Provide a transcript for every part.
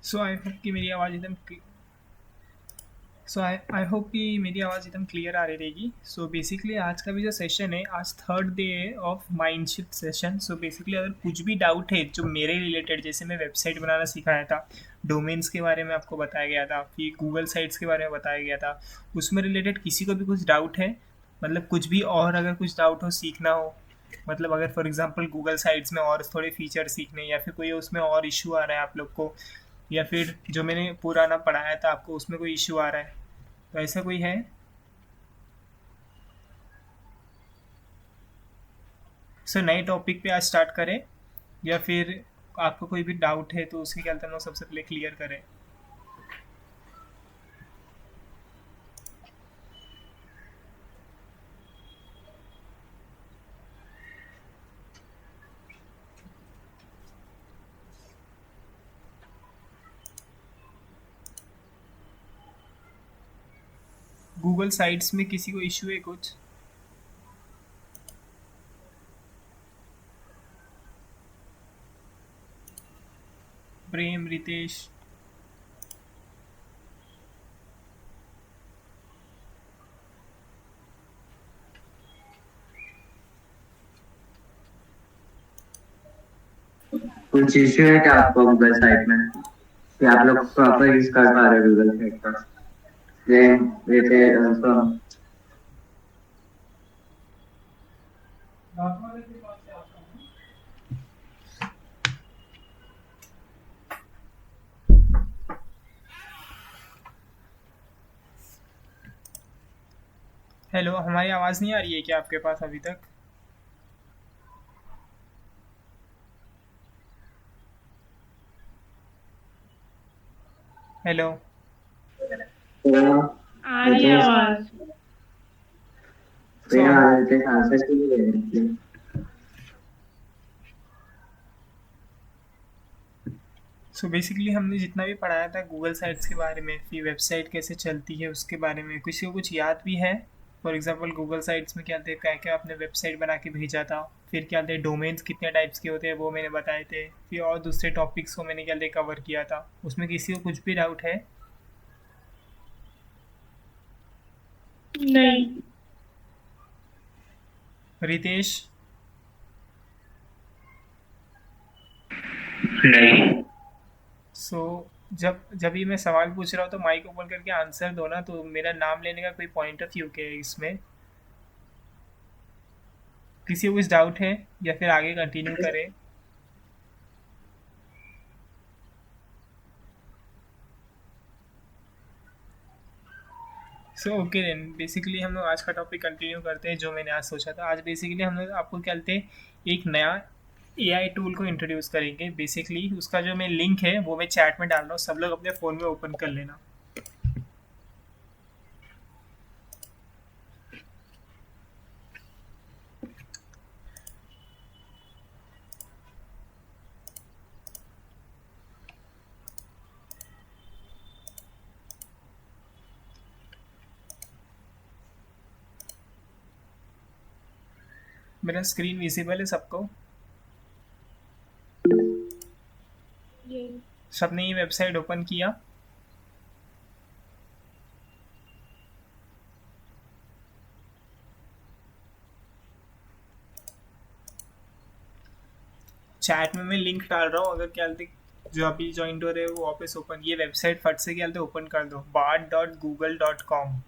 So I hope कि मेरी आवाज़ एकदम आई होप कि मेरी आवाज़ एकदम क्लियर आ रही रहेगी। सो बेसिकली आज का भी जो सेशन है, आज third day of mind shift session. So basically अगर कुछ भी डाउट है जो मेरे रिलेटेड, जैसे मैं वेबसाइट बनाना सिखाया था, डोमेन्स के बारे में आपको बताया गया था, फिर गूगल साइट्स के बारे में बताया गया था, उसमें रिलेटेड किसी को भी कुछ डाउट है, मतलब कुछ भी, और अगर कुछ डाउट हो, सीखना हो, मतलब अगर फॉर एग्जांपल गूगल साइट्स में और थोड़े फीचर सीखने, या फिर कोई उसमें और इशू आ रहा है आप लोग को, या फिर जो मैंने पुराना पढ़ाया था आपको उसमें कोई इशू आ रहा है, तो ऐसा कोई है? सर नए टॉपिक पे आज स्टार्ट करें, या फिर आपको कोई भी डाउट है तो उसके क्या हम सबसे पहले क्लियर करें? गूगल साइट्स में किसी को इशू है कुछ? प्रेम, रितेश? कुछ इश्यू है क्या आपको गूगल साइट में कि आप लोग प्रॉपर यूज कर पा रहे हो गूगल साइट का? प्रेम, रितेश, हेलो, हमारी आवाज़ नहीं आ रही है क्या आपके पास अभी तक? हेलो? आ रही है आवाज। सो हम रितेश आंसर के लिए। सो बेसिकली हमने जितना भी पढ़ाया था गूगल साइट्स के बारे में, फिर वेबसाइट कैसे चलती है उसके बारे में, किसी को कुछ याद भी है? फॉर एग्जांपल गूगल साइट्स में क्या थे, क्या क्या आपने वेबसाइट बना के भेजा था, फिर क्या थे डोमेन्स कितने टाइप्स के होते हैं वो मैंने बताए थे, फिर और दूसरे टॉपिक्स को मैंने क्या थे कवर किया था, उसमें किसी को कुछ भी डाउट है? नहीं। रितेश? नहीं। सो जब जब भी मैं सवाल पूछ रहा हूँ तो माइक ओपन करके आंसर दो ना, तो मेरा नाम लेने का कोई पॉइंट ऑफ व्यू क्या है इसमें? किसी को कुछ डाउट है, या फिर आगे कंटिन्यू करें? सो ओके देन, बेसिकली हम लोग आज का टॉपिक कंटिन्यू करते हैं जो मैंने आज सोचा था। आज बेसिकली हम लोग आपको क्या कहते हैं, एक नया एआई टूल को इंट्रोड्यूस करेंगे। बेसिकली उसका जो मैं लिंक है वो मैं चैट में डाल रहा हूँ, सब लोग अपने फ़ोन में ओपन कर लेना। मेरा स्क्रीन विजिबल है सबको? ये सबने ये वेबसाइट ओपन किया? चैट में मैं लिंक डाल रहा हूँ, अगर क्या बोलते, जो अभी ज्वाइन हो रहे हो वो वापस ओपन, ये वेबसाइट फट से क्या बोलते ओपन कर दो, bard.google.com।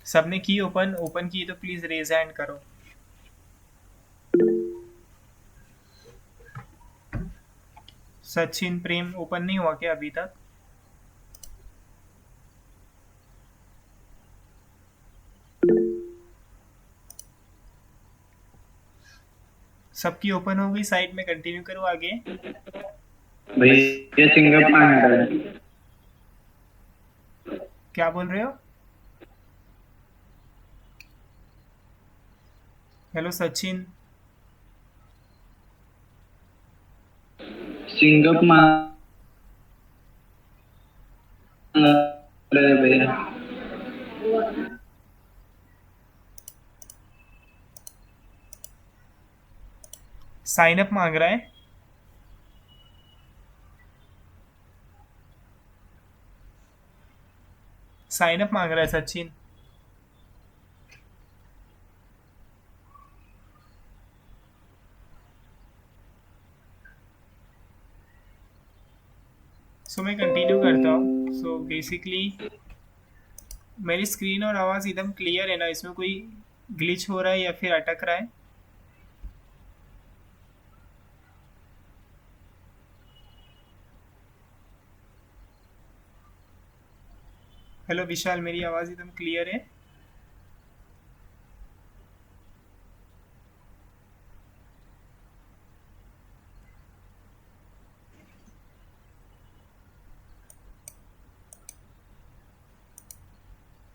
सबने की ओपन? ओपन की तो प्लीज़ रेज हैंड करो। सचिन, प्रेम ओपन नहीं हुआ क्या अभी तक? सबकी ओपन हो गई साइट में, कंटिन्यू करो आगे। भैया सिंगअप आ रहा है। क्या बोल रहे हो? हेलो सचिन? सिंगअप मांग रहे भैया। साइन अप मांग रहा है। साइन अप मांग रहा है सचिन। सो मैं कंटिन्यू करता हूँ। सो बेसिकली मेरी स्क्रीन और आवाज़ एकदम क्लियर है ना, इसमें कोई ग्लिच हो रहा है या फिर अटक रहा है? हेलो विशाल, मेरी आवाज़ एकदम क्लियर है?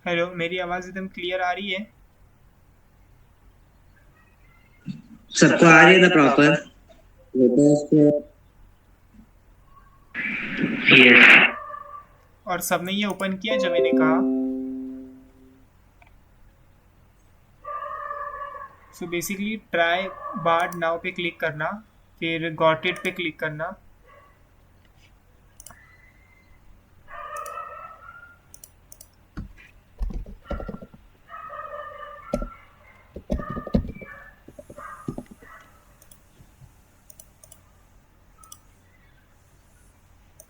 हेलो, मेरी आवाज़ एकदम क्लियर आ रही है? सबको आ रही है ना प्रॉपर? यस। और सबने ये ओपन किया जो मैंने कहा? So basically try bar now पे क्लिक करना, फिर गॉट इट पे क्लिक करना।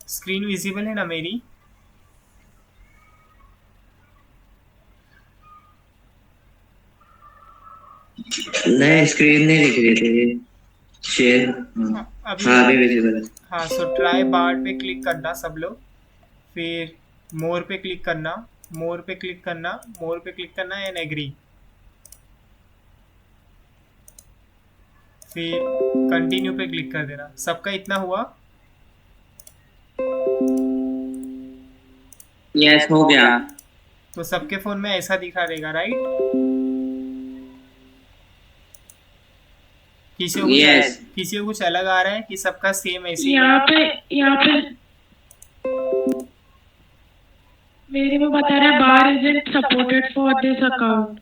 स्क्रीन विजिबल है ना मेरी? नहीं, स्क्रीन नहीं दिख रही थी। शेयर। अभी हाँ, आ अभी रही? विजिबल है। हाँ, सो ट्राई बार पे क्लिक करना सब लोग, फिर मोर पे क्लिक करना, मोर पे क्लिक करना, मोर पे क्लिक करना एंड एग्री, फिर कंटिन्यू पे क्लिक कर देना। सबका इतना हुआ? यस, हो गया। तो सबके फ़ोन में ऐसा दिखा देगा, राइट? किसी को कुछ यस। किसी को कुछ अलग आ रहा है कि सबका सेम ऐसे ही यहाँ पे यहाँ पे मेरे में बता रहा है bar isn't supported for this account.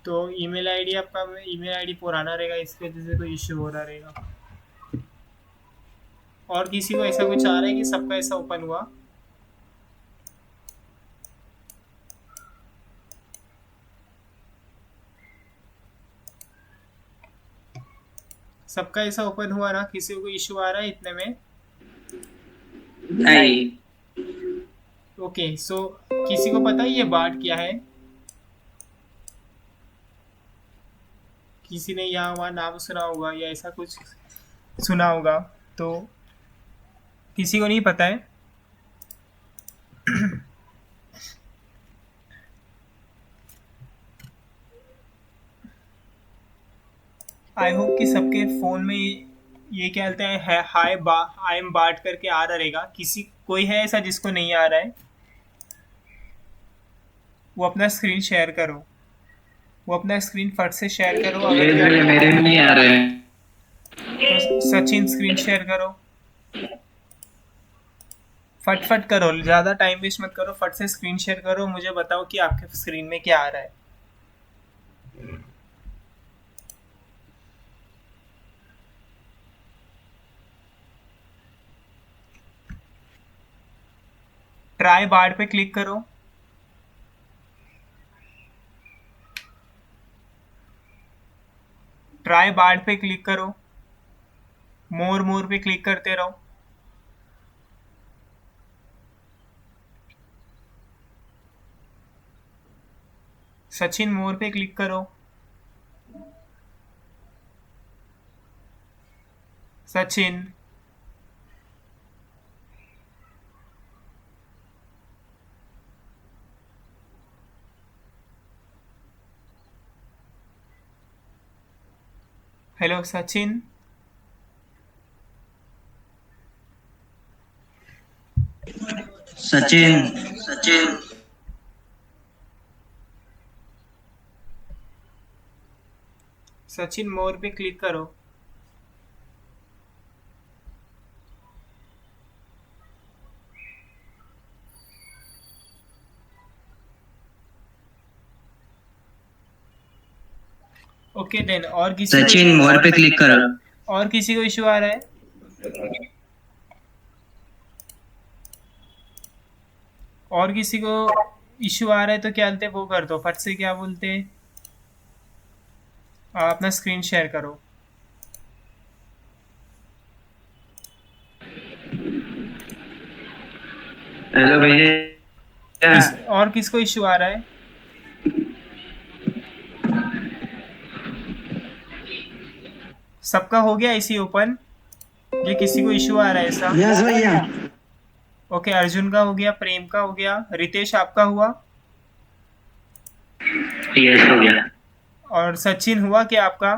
तो ईमेल आईडी आपका ईमेल आईडी पुराना रहेगा, इसकी वजह से कोई इश्यू हो रहा रहेगा। और किसी को ऐसा कुछ आ रहा है कि सबका ऐसा ओपन हुआ? सबका ऐसा ओपन हुआ ना? किसी को कोई इश्यू आ रहा है इतने में? नहीं। ओके, सो किसी को पता है ये बार्ड क्या है? किसी ने यहाँ वहाँ नाम सुना होगा या ऐसा कुछ सुना होगा? तो किसी को नहीं पता है? आई होप कि सबके फ़ोन में ये क्या बोलते हैं, है हाय बा आई एम बार्ड करके आ रहा रहेगा। किसी कोई है ऐसा जिसको नहीं आ रहा है? वो अपना स्क्रीन शेयर करो। वो अपना स्क्रीन फट से शेयर करो अगर क्या। मेरे में नहीं आ रहे हैं। तो सचिन स्क्रीन शेयर करो, फट फट करो, ज़्यादा टाइम वेस्ट मत करो, फट से स्क्रीन शेयर करो, मुझे बताओ कि आपके स्क्रीन में क्या आ रहा है। ट्राई बार्ड पे क्लिक करो, ट्राई बार्ड पे क्लिक करो, मोर मोर पे क्लिक करते रहो। सचिन मोर पे क्लिक करो, सचिन। हेलो सचिन। सचिन। सचिन। सचिन मोर पे क्लिक करो। ओके देन, और किसी को सचिन मोर पे क्लिक करो। और किसी को इशू आ रहा है? और किसी को इशू आ रहा है तो क्या बोलते हैं वो कर दो फट से, क्या बोलते हैं, अपना स्क्रीन शेयर करो। हेलो भैया। और किसको इशू आ रहा है? सबका हो गया इसी ओपन? ये किसी को इशू आ रहा है ऐसा? यस भैया। ओके, अर्जुन का हो गया, प्रेम का हो गया, रितेश आपका हुआ, यस हो गया। और सचिन हुआ क्या आपका?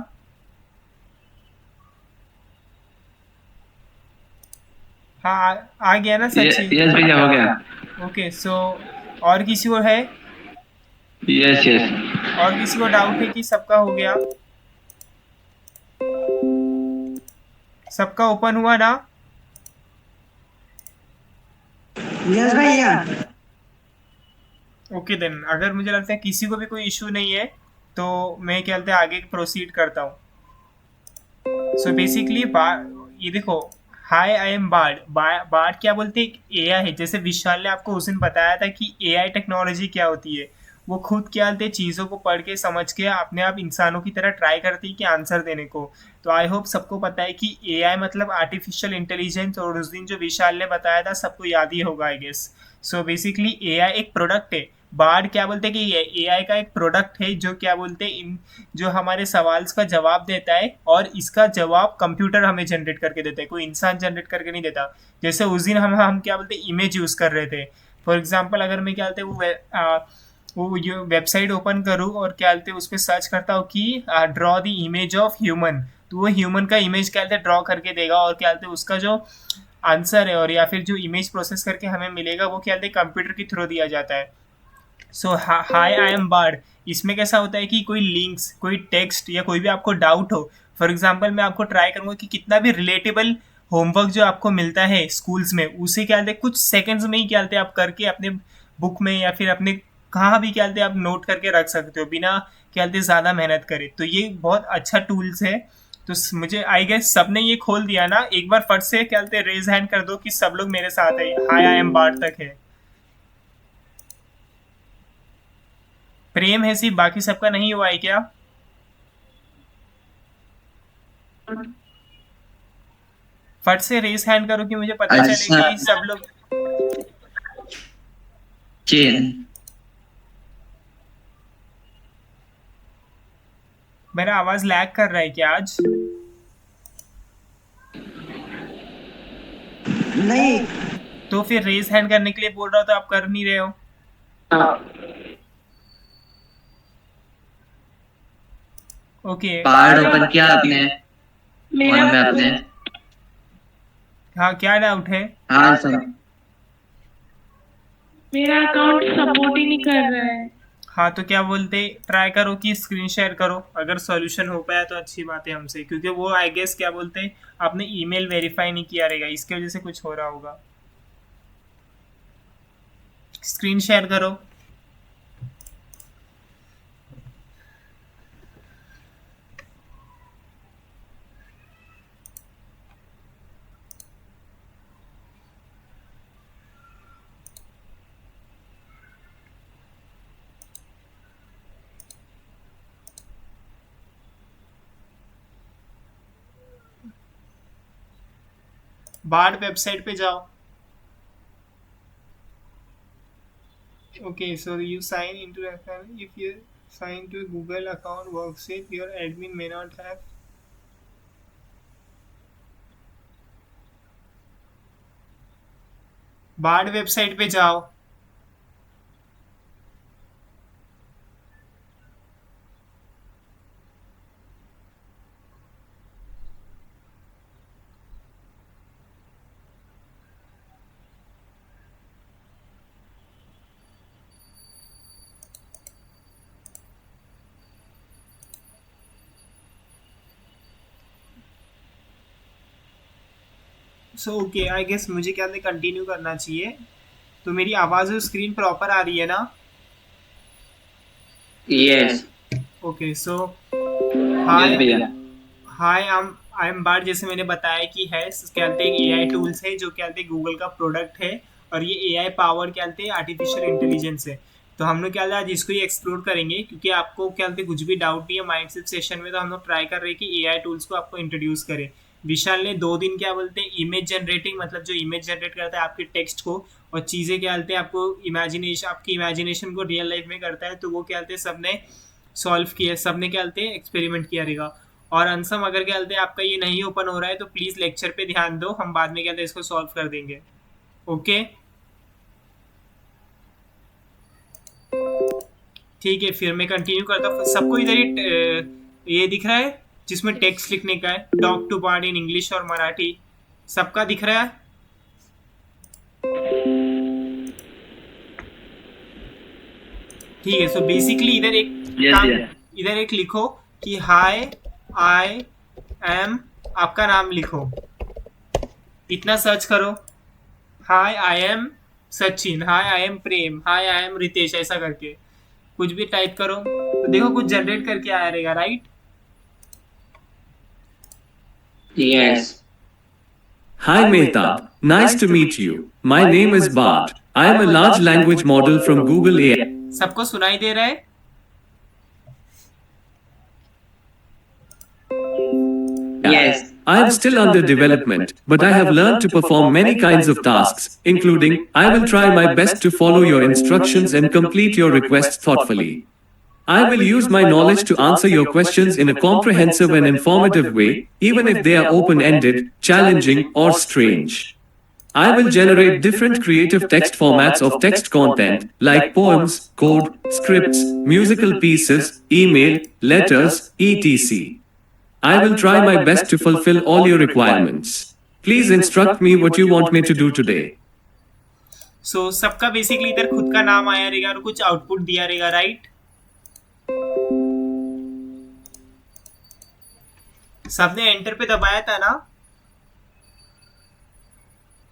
हाँ, आ गया ना सचिन? यस भैया हो गया। ओके, सो और किसी को है? Yes yes. और किसी को डाउट है कि सबका हो गया? सबका ओपन हुआ ना? यस भैया। ओके देन, अगर मुझे लगता है किसी को भी कोई इशू नहीं है तो मैं क्या बोलते हैं आगे प्रोसीड करता हूँ। सो बेसिकली ये देखो, हाय आई एम बार्ड। बार्ड क्या बोलते हैं, एआई है। जैसे विशाल ने आपको उस दिन बताया था कि एआई टेक्नोलॉजी क्या होती है, वो खुद क्या बोलते हैं चीज़ों को पढ़ के समझ के अपने आप इंसानों की तरह ट्राई करती है कि आंसर देने को। तो आई होप सबको पता है कि एआई मतलब आर्टिफिशियल इंटेलिजेंस, और उस दिन जो विशाल ने बताया था सबको याद ही होगा I guess. So basically AI एक प्रोडक्ट है। बार्ड क्या बोलते हैं कि एआई का एक प्रोडक्ट है जो क्या बोलते हैं इन जो हमारे सवाल का जवाब देता है, और इसका जवाब कंप्यूटर हमें जनरेट करके देता है, कोई इंसान जनरेट करके नहीं देता। जैसे उस दिन हम क्या बोलते हैं इमेज यूज़ कर रहे थे। फॉर एग्जांपल अगर मैं क्या बोलते हैं वो ये वेबसाइट ओपन करूँ और क्या बोलते हैं उस पर सर्च करता हूँ कि draw the image of human, तो वो ह्यूमन का इमेज क्या बोलते हैं ड्रॉ करके देगा, और क्या बोलते हैं उसका जो आंसर है और या फिर जो इमेज प्रोसेस करके हमें मिलेगा वो क्या बोलते हैं कंप्यूटर के थ्रू दिया जाता है। सो हाय आई एम बार्ड, इसमें कैसा होता है कि कोई लिंक्स, कोई टेक्स्ट या कोई भी आपको डाउट हो, फॉर एग्जांपल मैं आपको ट्राई करूंगा कि कितना भी रिलेटेबल होमवर्क जो आपको मिलता है स्कूल्स में उसे क्या बोलते हैं कुछ सेकंड्स में ही क्या बोलते हैं आप करके अपने बुक में या फिर अपने कहाँ भी क्या बोलते हैं आप नोट करके रख सकते हो बिना क्या बोलते हैं ज़्यादा मेहनत करे। तो ये बहुत अच्छा टूल्स है। तो मुझे आई गेस सबने ये खोल दिया ना, एक बार फट से क्या बोलते हैं रेज हैंड कर दो कि सब लोग मेरे साथ है, हाय आई एम बार्ड तक है। प्रेम है सिर्फ, बाकी सबका नहीं हुआ है क्या? फट से रेस हैंड करो कि मुझे पता चले अच्छा। कि सब लोग। चेन। मेरा आवाज लैग कर रहा है क्या आज? नहीं। तो फिर रेस हैंड करने के लिए बोल रहा हो तो आप कर नहीं रहे हो। ओके। पहाड़ ओपन किया आपने? मेरा फोन में आपने? हाँ, क्या डाउट है? हाँ सर। मेरा अकाउंट सपोर्ट ही नहीं कर रहा है। हाँ, तो क्या बोलते ट्राई करो कि स्क्रीन शेयर करो, अगर सॉल्यूशन हो पाया तो अच्छी बात है हमसे, क्योंकि वो आई गेस क्या बोलते आपने ईमेल वेरीफाई नहीं किया रहेगा, इसके वजह से कुछ हो रहा होगा। स्क्रीन शेयर करो। बार्ड वेबसाइट पे जाओ। Okay, so you sign into an account. If you sign to a Google account workspace, your admin may not have. Bard website पे जाओ। सो ओके, आई गेस मुझे क्या कंटिन्यू करना चाहिए। तो मेरी आवाज़ और स्क्रीन प्रॉपर आ रही है ना? यस। ओके, सो हाय भैया। हाय आई एम बार, जैसे मैंने बताया कि है क्या कहते हैं एआई टूल्स है जो क्या कहते हैं गूगल का प्रोडक्ट है, और ये एआई पावर क्या कहते हैं आर्टिफिशियल इंटेलिजेंस है। तो हम लोग क्या कहते हैं आज इसको ही एक्सप्लोर करेंगे, क्योंकि आपको क्या कहते हैं कुछ भी डाउट नहीं है माइंडसेट सेशन में, तो हम लोग ट्राई कर रहे हैं कि एआई टूल्स को आपको इंट्रोड्यूस करें। विशाल ने 2 दिन क्या बोलते हैं इमेज जनरेटिंग, मतलब जो इमेज जनरेट करता है आपके टेक्स्ट को, और चीज़ें क्या बोलते हैं आपको इमेजिनेशन, आपकी इमेजिनेशन को रियल लाइफ में करता है, तो वो क्या बोलते हैं सबने सॉल्व किया, सबने क्या बोलते हैं एक्सपेरिमेंट किया रहेगा। और अंसम अगर क्या बोलते हैं आपका ये नहीं ओपन हो रहा है तो प्लीज़ लेक्चर पे ध्यान दो, हम बाद में क्या बोलते हैं इसको सॉल्व कर देंगे। ओके ठीक है, फिर मैं कंटिन्यू करता हूँ। सबको इधर ये दिख रहा है जिसमें टेक्स्ट लिखने का है, talk to part in English और मराठी, सबका दिख रहा है? ठीक है, सो बेसिकली इधर एक इधर एक लिखो कि हाय आई एम, आपका नाम लिखो, इतना सर्च करो। Hi I am Sachin, hi I am Prem, hi I am Ritesh, ऐसा करके कुछ भी टाइप करो तो देखो कुछ जनरेट करके आया रहेगा, right? Yes. Hi Mehtab, nice to meet you. My name is Bart. I am a large language model from Google AI. सबको सुनाई दे रहा है? Yes. I am still under development, but I have learned to perform many kinds of tasks, including, I will try my best to follow your instructions and complete your requests thoughtfully. I will use my knowledge to answer your questions in a comprehensive and informative way, even if they are open-ended, challenging, or strange. I will generate different creative text formats of text content, like poems, code, scripts, musical pieces, email, letters, etc. I will try my best to fulfill all your requirements. Please instruct me what you want me to do today. सो सबका basically इधर खुद का नाम आया रहेगा और कुछ output दिया रहेगा, राइट? सबने एंटर पे दबाया था ना?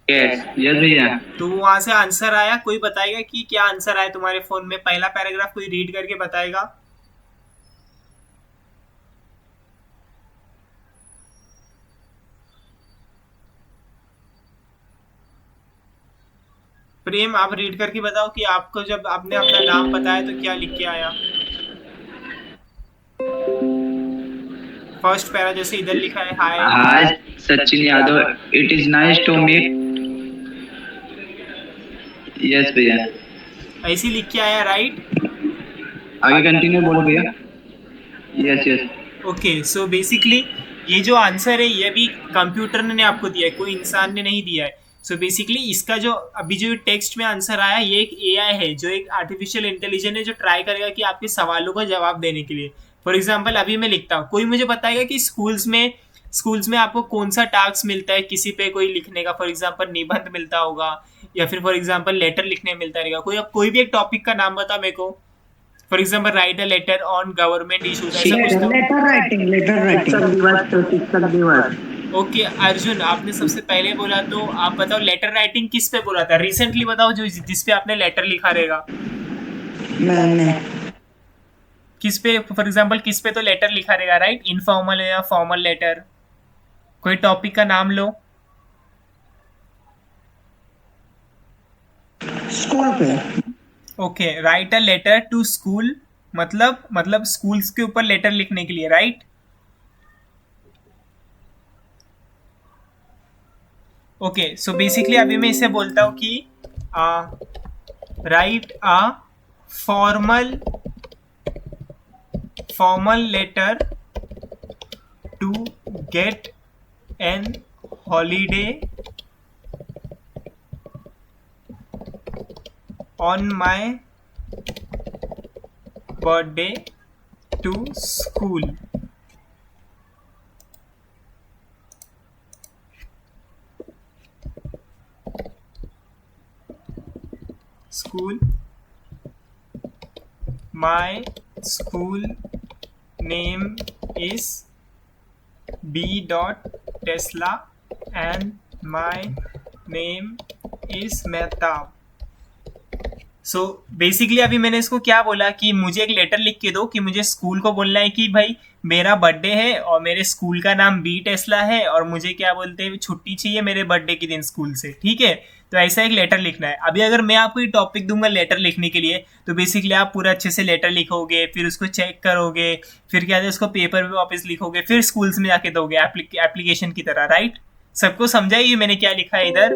यस भैया। तो वहां से आंसर आया, कोई बताएगा कि क्या आंसर आया तुम्हारे फोन में? पहला पैराग्राफ कोई रीड करके बताएगा? प्रेम आप रीड करके बताओ कि आपको जब आपने अपना नाम बताया तो क्या लिख के आया। फर्स्ट पैरा जैसे इधर लिखा है hi Sachin Yadav, it is nice to meet. Yes भैया। ऐसी लिख के आया, राइट? आगे कंटिन्यू बोलो भैया। यस। ओके, सो बेसिकली ये जो आंसर है ये भी कंप्यूटर ने आपको दिया है, कोई इंसान ने नहीं दिया है। सो बेसिकली इसका जो अभी जो टेक्स्ट में आंसर आया ये एक एआई है, जो एक आर्टिफिशियल इंटेलिजेंस है, जो ट्राई करेगा कि आपके सवालों का जवाब देने के लिए। फॉर एग्जांपल अभी मैं लिखता हूँ, कोई मुझे बताएगा कि स्कूल्स में आपको कौन सा टास्क मिलता है किसी पे कोई लिखने का। फॉर एग्जांपल निबंध मिलता होगा, या फिर फॉर एग्जांपल लेटर लिखने मिलता रहेगा। कोई भी एक टॉपिक का नाम बता मेरे को। For example right a later on government issues, ऐसा कुछ तो। Letter writing. ओके अर्जुन, आपने सबसे पहले बोला, तो आप बताओ लेटर राइटिंग किस पे बोला था? रिसेंटली बताओ जो जिस पे आपने लेटर लिखा रहेगा। मैंने किस पे? फॉर एग्जांपल किस पे तो लेटर लिखा रहेगा, राइट? इनफॉर्मल या फॉर्मल लेटर। कोई टॉपिक का नाम लो। स्कूल पे। Okay, write a letter to school, मतलब स्कूल्स के ऊपर लेटर लिखने के लिए, राइट? ओके, सो बेसिकली अभी मैं इसे बोलता हूँ कि write a formal letter to get an holiday on my birthday to school. School. My school name is B. Tesla and my name is Mehtab. So basically अभी मैंने इसको क्या बोला कि मुझे एक लेटर लिख के दो कि मुझे स्कूल को बोलना है कि भाई मेरा बर्थडे है और मेरे स्कूल का नाम बी टेस्ला है और मुझे क्या बोलते हैं छुट्टी चाहिए मेरे बर्थडे के दिन स्कूल से, ठीक है। तो ऐसा एक लेटर लिखना है। अभी अगर मैं आपको ये टॉपिक दूंगा लेटर लिखने के लिए, तो बेसिकली आप पूरा अच्छे से लेटर लिखोगे, फिर उसको चेक करोगे, फिर क्या है उसको पेपर पे वापस लिखोगे, फिर स्कूल्स में जाके दोगे एप्लीकेशन की तरह, राइट। सबको समझा ये मैंने क्या लिखा है इधर?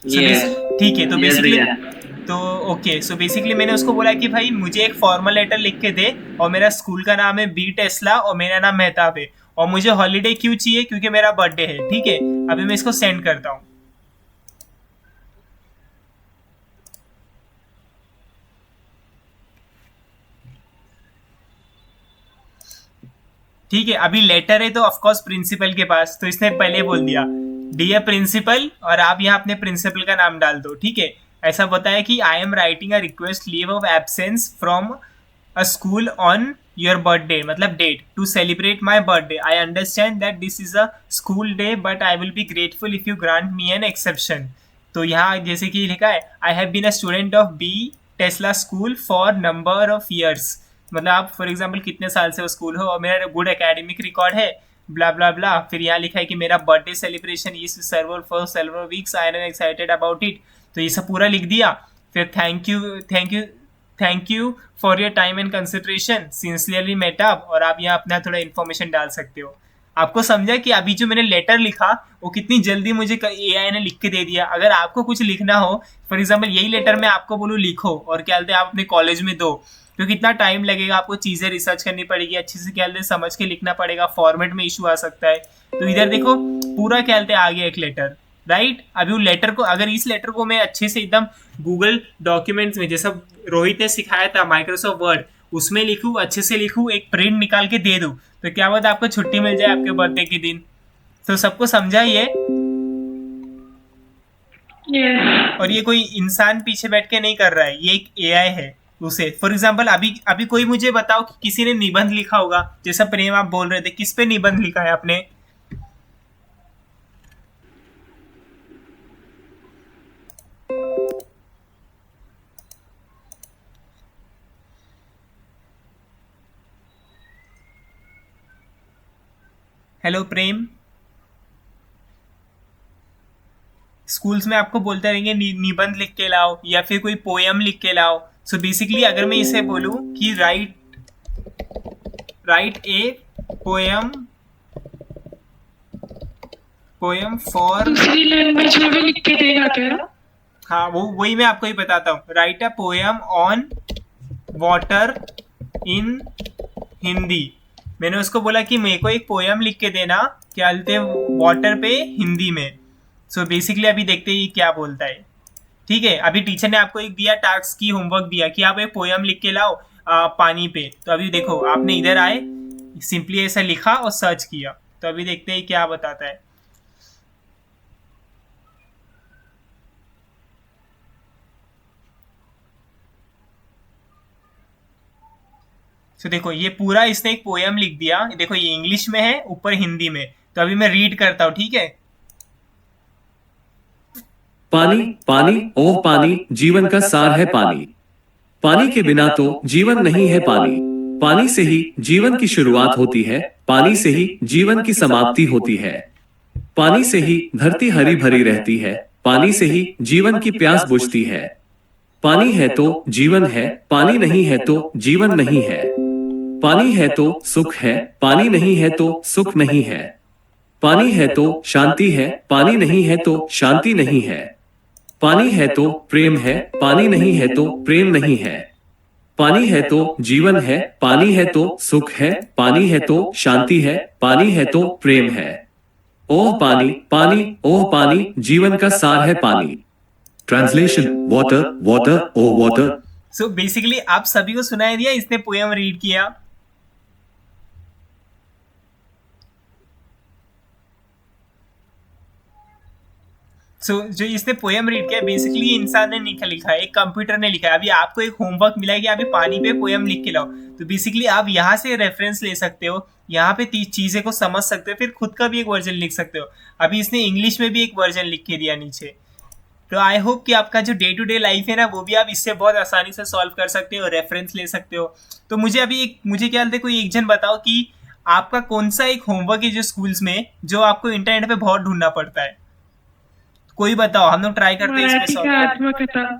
Yes. ठीक है। तो Yes, बेसिकली भैया। तो ओके, सो बेसिकली मैंने उसको बोला कि भाई मुझे एक फॉर्मल लेटर लिख के दे और मेरा स्कूल का नाम है बी टेस्ला और मेरा नाम मेहताब है और मुझे हॉलीडे क्यों चाहिए, क्योंकि मेरा बर्थडे है, ठीक है। अभी मैं इसको सेंड करता हूँ। ठीक है, अभी लेटर है तो ऑफकोर्स प्रिंसिपल के पास, तो इसने पहले बोल दिया डियर प्रिंसिपल और आप यहाँ अपने प्रिंसिपल का नाम डाल दो, ठीक है। ऐसा बताया कि I am writing a request leave of absence from a school on your birthday, मतलब date, to celebrate my birthday. I understand that this is a school day but I will be grateful if you grant me an exception. तो यहाँ जैसे कि लिखा है I have been a student of B Tesla school for number of years, मतलब आप for example कितने साल से वो स्कूल हो और मेरा गुड एकेडमिक रिकॉर्ड है, ब्ला ब्ला ब्ला। फिर यहाँ लिखा है कि मेरा birthday celebration is server for several weeks, I am excited about it. तो ये सब पूरा लिख दिया। फिर thank you for your time and consideration, sincerely Mehtab, और आप यहाँ अपना थोड़ा इन्फॉर्मेशन डाल सकते हो। आपको समझा कि अभी जो मैंने लेटर लिखा वो कितनी जल्दी मुझे एआई ने लिख के दे दिया। अगर आपको कुछ लिखना हो, फॉर एग्जाम्पल यही लेटर मैं आपको बोलूँ लिखो और क्या बोलते हैं आप अपने कॉलेज में दो, तो कितना टाइम लगेगा, आपको चीज़ें रिसर्च करनी पड़ेगी, अच्छे से क्या बोलते हैं समझ के लिखना पड़ेगा, फॉर्मेट में इशू आ सकता है। तो इधर देखो पूरा क्या बोलते हैं आ गया एक लेटर, राइट। अभी वो लेटर को, अगर इस लेटर को मैं अच्छे से एकदम गूगल डॉक्यूमेंट्स में जैसा रोहित ने सिखाया था माइक्रोसॉफ्ट वर्ड, उसमें लिखूँ, अच्छे से लिखूँ, एक प्रिंट निकाल के दे दूँ, तो क्या बात आपको छुट्टी मिल जाए आपके बर्थडे के दिन। तो सबको समझा ये? Yes. और ये कोई इंसान पीछे बैठ के नहीं कर रहा है, ये एक एआई है उसे। फॉर एग्जाम्पल अभी अभी कोई मुझे बताओ कि किसी ने निबंध लिखा होगा, जैसा प्रेम आप बोल रहे थे, किस पे निबंध लिखा है आपने? हेलो प्रेम, स्कूल्स में आपको बोलते रहेंगे निबंध लिख के लाओ या फिर कोई पोयम लिख के लाओ। सो बेसिकली अगर मैं इसे बोलूं कि राइट ए पोयम फॉर, दूसरी लैंग्वेज में भी लिख के देगा क्या? हाँ वो वही मैं आपको ही बताता हूँ। Right a poem on water in Hindi. मैंने उसको बोला कि मेरे को एक पोयम लिख के देना क्या बोलते हैं वाटर पे हिंदी में। सो बेसिकली अभी देखते हैं ये क्या बोलता है, ठीक है। अभी टीचर ने आपको एक दिया टास्क की होमवर्क दिया कि आप एक पोयम लिख के लाओ पानी पे। तो अभी देखो आपने इधर आए सिंपली ऐसा लिखा और सर्च किया, तो अभी देखते हैं क्या बताता है। तो देखो ये पूरा इसने एक पोयम लिख दिया, देखो ये इंग्लिश में है ऊपर हिंदी में। तो अभी मैं रीड करता हूँ, ठीक है। पानी पानी ओह पानी जीवन का सार है पानी। पानी के बिना तो जीवन नहीं है पानी। पानी से ही जीवन की शुरुआत होती है, पानी से ही जीवन की समाप्ति होती है। पानी से ही धरती हरी भरी रहती है, पानी से ही जीवन की प्यास बुझती है। पानी है तो जीवन है, पानी नहीं है तो जीवन नहीं है। पानी है तो सुख है, पानी नहीं है तो सुख नहीं है। पानी है तो शांति है, पानी नहीं है तो शांति नहीं है। पानी है तो प्रेम है, पानी नहीं है तो प्रेम नहीं है। पानी है तो जीवन है, पानी है तो सुख है, पानी है तो शांति है, पानी है तो प्रेम है। ओह पानी पानी ओह पानी जीवन का सार है पानी। ट्रांसलेशन वाटर वाटर ओह वाटर। सो बेसिकली आप सभी को सुनाई दिया, इसने पोयम रीड किया। सो जो इसने पोयम रीड किया बेसिकली इंसान ने नहीं लिखा है, एक कंप्यूटर ने लिखा है। अभी आपको एक होमवर्क मिला है कि अभी पानी पे पोयम लिख के लाओ, तो बेसिकली आप यहाँ से रेफरेंस ले सकते हो, यहाँ पे चीजें को समझ सकते हो, फिर खुद का भी एक वर्जन लिख सकते हो। अभी इसने इंग्लिश में भी एक वर्जन लिख के दिया नीचे। तो आई होप कि आपका जो डे टू डे लाइफ है ना वो भी आप इससे बहुत आसानी से सॉल्व कर सकते हो, रेफरेंस ले सकते हो। तो मुझे क्या लगता है, कोई एक जन बताओ कि आपका कौन सा एक होमवर्क है जो स्कूल्स में जो आपको इंटरनेट पे बहुत ढूंढना पड़ता है, कोई बताओ, हम लोग ट्राई करते हैं इसमें मराठी सॉल्व का करने। आत्मकथा।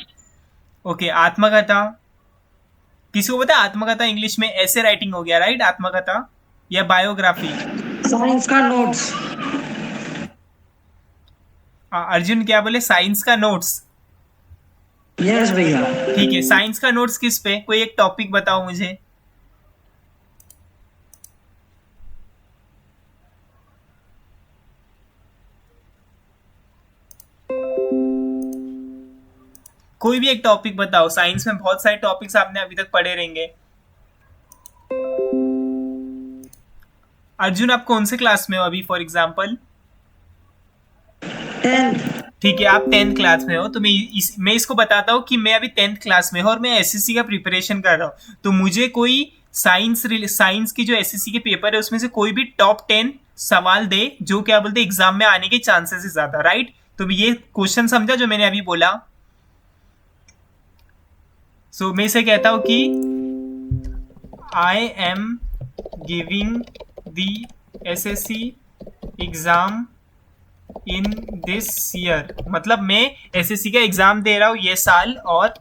ओके, आत्मकथा। किसी को पता है आत्मकथा इंग्लिश में ऐसे राइटिंग हो गया, राइट? आत्मकथा या बायोग्राफी। साइंस का नोट्स। अर्जुन क्या बोले? साइंस का नोट्स। यस भैया। ठीक है, साइंस का नोट्स किस पे? कोई एक टॉपिक बताओ मुझे। कोई भी एक टॉपिक बताओ। साइंस में बहुत सारे टॉपिक्स आपने अभी तक पढ़े रहेंगे। अर्जुन, आप कौन से क्लास में हो अभी फॉर एग्जाम्पल? 10th। ठीक है, आप 10th क्लास में हो। तो मैं इसको बताता हूँ कि मैं अभी 10th क्लास में हूँ और मैं एसएससी का प्रिपरेशन कर रहा हूँ। तो मुझे कोई साइंस की जो एसएससी के पेपर है उसमें से कोई भी टॉप 10 सवाल दे जो क्या बोलते एग्जाम में आने के चांसेस है ज्यादा, राइट? तो ये क्वेश्चन समझा जो मैंने अभी बोला? सो मैं इसे कहता हूं कि I am giving the assessee exam in this year, मतलब मैं एसएससी का एग्जाम दे रहा हूं ये साल, और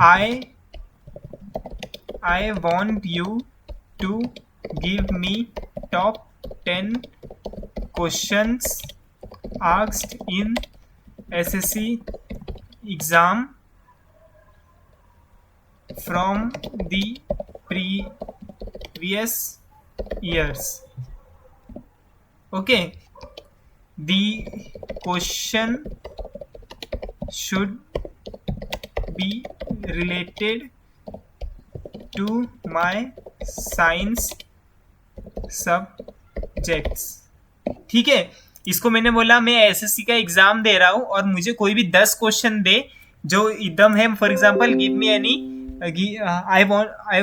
I want you to give me top 10 questions asked in SSC exam from the previous years. Okay, the question should be related to my science subjects. ठीक है, इसको मैंने बोला मैं एसएससी का एग्जाम दे रहा हूं और मुझे कोई भी 10 क्वेश्चन दे जो एकदम है। For example give me any, I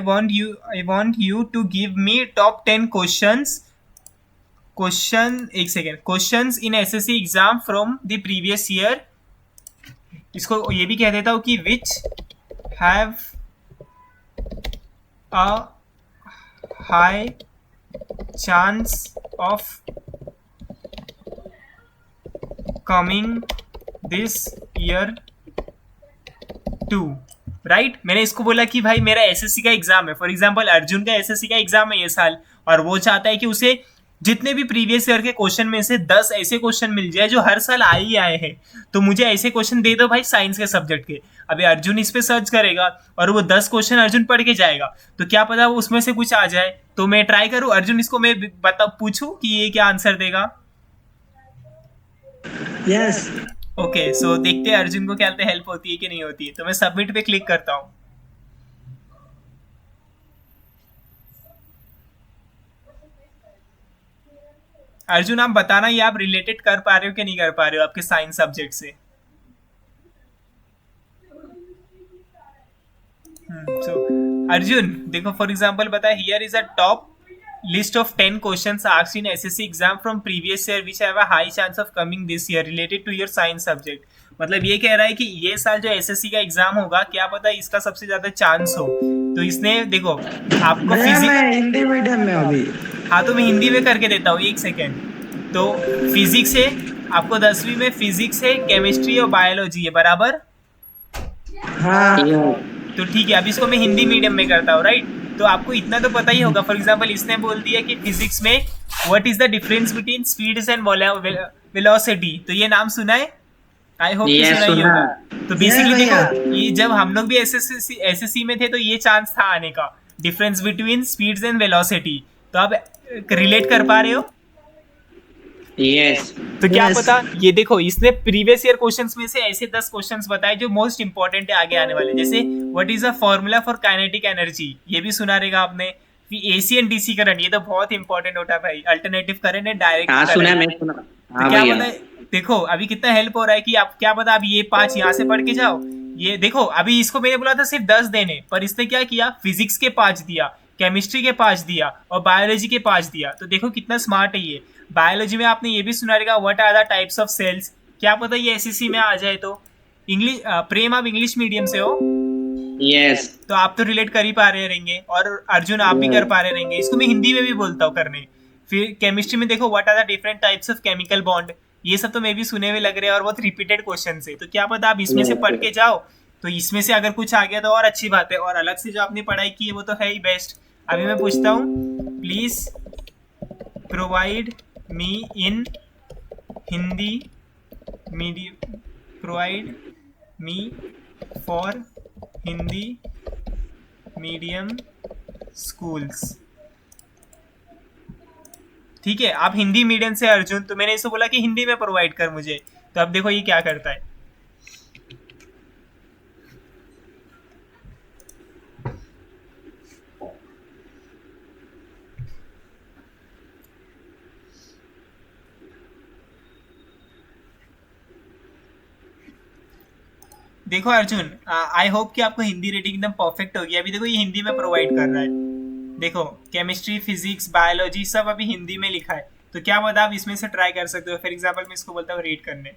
want you to give me top 10 questions in SSC exam from the previous year. इसको ये भी कह देता हूं कि which have a high chance of coming this year too, right? मैंने इसको बोला कि भाई मेरा एसएससी का एग्जाम है, फॉर एग्जांपल अर्जुन का एसएससी का एग्जाम है ये साल, और वो चाहता है कि उसे जितने भी प्रीवियस ईयर के क्वेश्चन में से 10 ऐसे क्वेश्चन मिल जाए जो हर साल आए ही आए हैं। तो मुझे ऐसे क्वेश्चन दे दो भाई साइंस के सब्जेक्ट के। अभी अर्जुन इस पे सर्च करेगा और वो 10 क्वेश्चन अर्जुन पढ़ के जाएगा, तो क्या पता वो उसमें से कुछ आ जाए। तो मैं ट्राई करूँ अर्जुन, इसको मैं पूछूं कि ये क्या आंसर देगा? यस। ओके, सो देखते हैं अर्जुन को क्या हेल्प होती है कि नहीं होती है। तो मैं सबमिट पे क्लिक करता हूँ। अर्जुन, आप बताना ये आप रिलेटेड कर पा रहे हो कि नहीं कर पा रहे हो आपके साइंस सब्जेक्ट से। अर्जुन देखो, फॉर एग्जांपल बताए here is a top list of 10 questions asked in SSC exam from previous year which have a high chance of coming this year related to your science subject। मतलब ये कह रहा है कि ये साल जो एसएससी का एग्जाम होगा क्या पता इसका सबसे ज्यादा चांस हो। तो इसने देखो आपको मैं हिंदी मीडियम में अभी। हाँ, तो मैं हिंदी में करके देता हूँ, एक सेकेंड। तो फिजिक्स है आपको 10वीं में, फिजिक्स है, केमिस्ट्री और बायोलॉजी है, बराबर? हाँ। तो ठीक है, अब इसको मैं हिंदी मीडियम में करता हूँ, राइट? तो आपको इतना तो पता ही होगा। फॉर एग्जांपल इसने बोल दिया कि फिजिक्स में what is the difference between speeds and velocity. तो ये नाम सुना है? आई होप सुना ही होगा। तो बेसिकली देखो, ये जब हम लोग भी एसएससी में थे तो ये चांस था आने का, difference between speeds and velocity. तो आप रिलेट कर पा रहे हो? यस। तो क्या पता, ये देखो इसने प्रीवियस ईयर क्वेश्चंस में से ऐसे 10 क्वेश्चंस बताए जो मोस्ट इंपॉर्टेंट है आगे आने वाले, जैसे what is a formula for kinetic energy, ये भी सुना रहेगा आपने। एसी एंड डीसी करंट, ये तो बहुत इंपॉर्टेंट होता है भाई। अल्टरनेटिव करंट है, डायरेक्ट करंट। सुना मैं सुना। तो क्या पता, देखो अभी कितना हेल्प हो रहा है कि आप क्या पता आप ये 5 यहाँ से पढ़ के जाओ। ये देखो अभी इसको मैंने बोला था सिर्फ 10 देने, पर इसने क्या किया, फिजिक्स के 5 दिया, केमिस्ट्री के 5 दिया और बायोलॉजी के 5 दिया। तो देखो कितना स्मार्ट है ये। बायोलॉजी में आपने ये भी सुना रहेगा what are the types of cells, क्या पता ये एसएससी में आ जाए। तो इंग्लिश प्रेम, आप इंग्लिश मीडियम से हो यस। तो आप तो रिलेट कर ही पा रहे रहेंगे, और अर्जुन आप भी कर पा रहे रहेंगे। इसको मैं हिंदी में भी बोलता हूँ करने। फिर केमिस्ट्री में देखो what are the different types of chemical bond, ये सब तो मैं भी सुने हुए लग रहे हैं और बहुत रिपीटेड क्वेश्चन है। तो क्या पता आप इसमें से पढ़ के जाओ, तो इसमें से अगर कुछ आ गया तो और अच्छी बात है, और अलग से जो आपने पढ़ाई की है वो तो है ही बेस्ट। अभी मैं पूछता हूँ, please provide me in Hindi medium, provide me for Hindi medium schools. ठीक है, आप हिंदी मीडियम से अर्जुन, तो मैंने इसको बोला कि हिंदी में प्रोवाइड कर मुझे, तो अब देखो ये क्या करता है। देखो अर्जुन, आई होप कि आपको हिंदी रीडिंग एकदम परफेक्ट होगी। अभी देखो ये हिंदी में प्रोवाइड कर रहा है, देखो केमिस्ट्री, फिजिक्स, बायोलॉजी सब अभी हिंदी में लिखा है। तो क्या पता आप इसमें से ट्राई कर सकते हो। फॉर एग्जांपल मैं इसको बोलता हूँ रीड करने।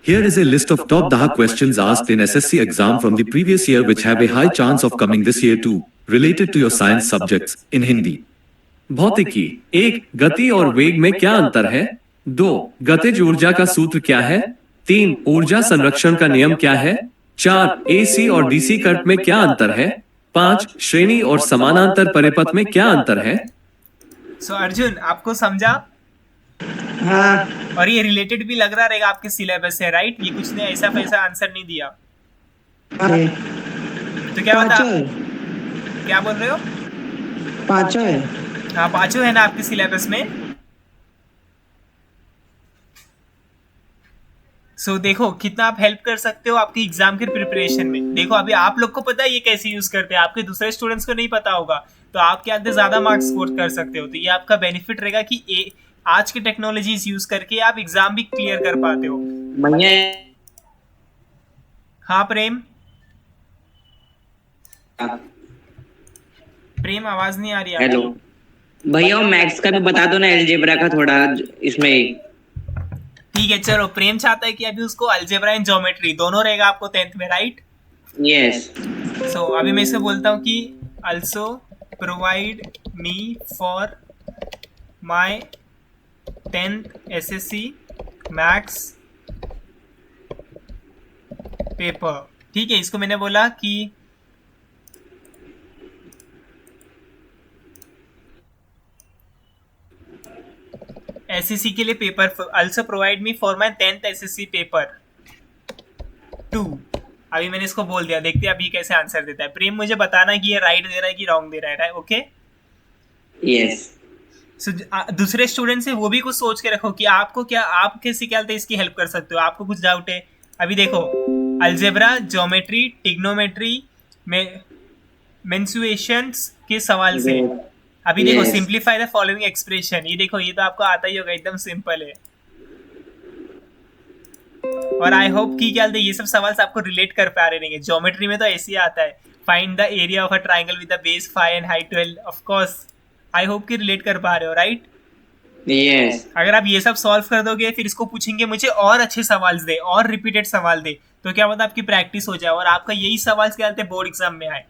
Here is a list of top 10 questions asked in SSC exam from the previous year which have a high chance of coming this year too, related to your science subjects in Hindi. भौतिकी। 1. गति और वेग में क्या अंतर है? 2. गतिज ऊर्जा का सूत्र क्या है? 3. ऊर्जा संरक्षण का नियम क्या है? 4. AC और DC करंट में क्या अंतर है? 5. श्रेणी और समानांतर परिपथ में क्या अंतर है? सो अर्जुन, आपको समझा? हाँ और ये रिलेटेड भी लग रहा रहेगा आपके सिलेबस से, राइट? ये कुछ ने ऐसा पैसा आंसर नहीं दिया। अरे तो क्या बता, पाँचों है, क्या बोल रहे हो? पाँचों है। हाँ, पांचों है ना आपके सिलेबस में। सो देखो कितना आप हेल्प कर सकते हो आपकी एग्जाम के प्रिपरेशन में। देखो अभी आप लोग को पता है ये कैसे यूज करते हैं, आपके दूसरे स्टूडेंट्स को नहीं पता होगा, तो आप क्या ज्यादा मार्क्स स्कोर कर सकते हो। तो ये आपका बेनिफिट रहेगा कि आज की टेक्नोलॉजीज यूज करके आप एग्जाम भी क्लियर कर पाते हो। हाँ प्रेम, प्रेम आवाज नहीं आ रही आपकी। हेलो भैया, मैथ्स का भी बता दो ना, अलजेब्रा का थोड़ा इसमें ही। ठीक है चलो, प्रेम चाहता है कि अभी उसको अलजेब्रा एंड ज्योमेट्री दोनों रहेगा आपको 10th में, राइट? यस। सो अभी मैं इसे बोलता हूँ कि also provide me for my 10th SSC Max paper. ठीक है, इसको मैंने बोला कि एसएससी के लिए paper, also provide me for my 10th SSC paper 2। अभी मैंने इसको बोल दिया, देखते हैं अभी कैसे आंसर देता है। प्रेम मुझे बताना कि ये राइट दे रहा है कि रॉन्ग दे रहा है, ओके? यस। सो दूसरे स्टूडेंट से वो भी कुछ सोच के रखो कि आपको क्या, आप कैसे क्या इसकी हेल्प कर सकते हो। आपको कुछ डाउट है, अभी देखो अलजेब्रा, ज्योमेट्री, टिग्नोमेट्री, मेंसुएशंस के सवाल से अभी देखो सिंप्लीफाई द फॉलोइंग एक्सप्रेशन, ये देखो ये तो आपको आता ही होगा, एकदम सिंपल है। और आई होप कि क्या ये सब सवाल आपको रिलेट कर पा रहे रहेंगे। ज्योमेट्री में तो ऐसे ही आता है, find the area of a triangle with the base 5 and height 12। Of course I hope कि रिलेट कर पा रहे हो, राइट? यस। अगर आप ये सब सॉल्व कर दोगे, फिर इसको पूछेंगे मुझे और अच्छे सवाल दे, और रिपीटेड सवाल दे, तो क्या पता आपकी प्रैक्टिस हो जाए और आपका यही सवाल क्या कहते हैं बोर्ड एग्जाम में आए।